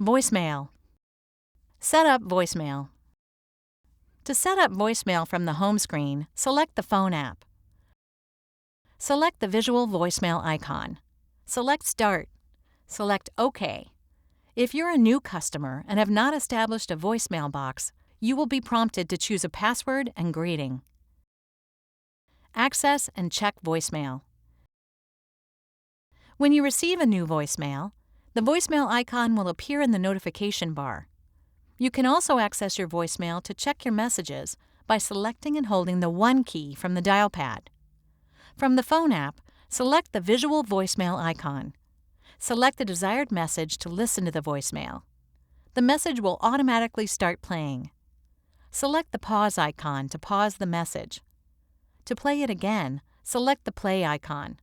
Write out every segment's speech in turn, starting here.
Voicemail. Set up voicemail. To set up voicemail from the home screen, select the phone app. Select the visual voicemail icon. Select Start. Select OK. If you're a new customer and have not established a voicemail box, you will be prompted to choose a password and greeting. Access and check voicemail. When you receive a new voicemail, the voicemail icon will appear in the notification bar. You can also access your voicemail to check your messages by selecting and holding the 1 key from the dial pad. From the phone app, select the visual voicemail icon. Select the desired message to listen to the voicemail. The message will automatically start playing. Select the pause icon to pause the message. To play it again, select the play icon.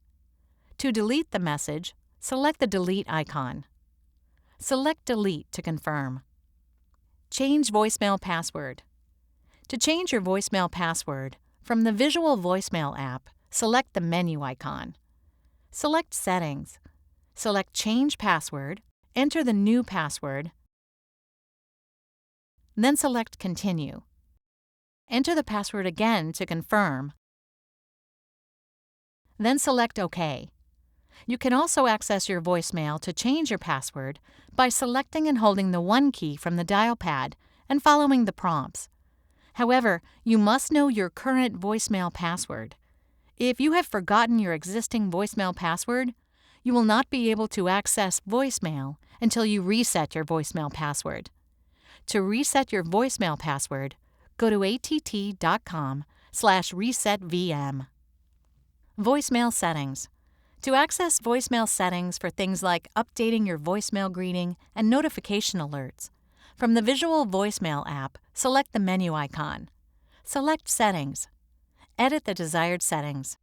To delete the message, select the delete icon. Select delete to confirm. Change voicemail password. To change your voicemail password, from the visual voicemail app, select the menu icon. Select Settings. Select Change Password, enter the new password, then select Continue. Enter the password again to confirm, then select OK. You can also access your voicemail to change your password by selecting and holding the 1 key from the dial pad and following the prompts. However, you must know your current voicemail password. If you have forgotten your existing voicemail password, you will not be able to access voicemail until you reset your voicemail password. To reset your voicemail password, go to att.com/resetvm. Voicemail settings. To access voicemail settings for things like updating your voicemail greeting and notification alerts, from the visual voicemail app, select the menu icon. Select Settings. Edit the desired settings.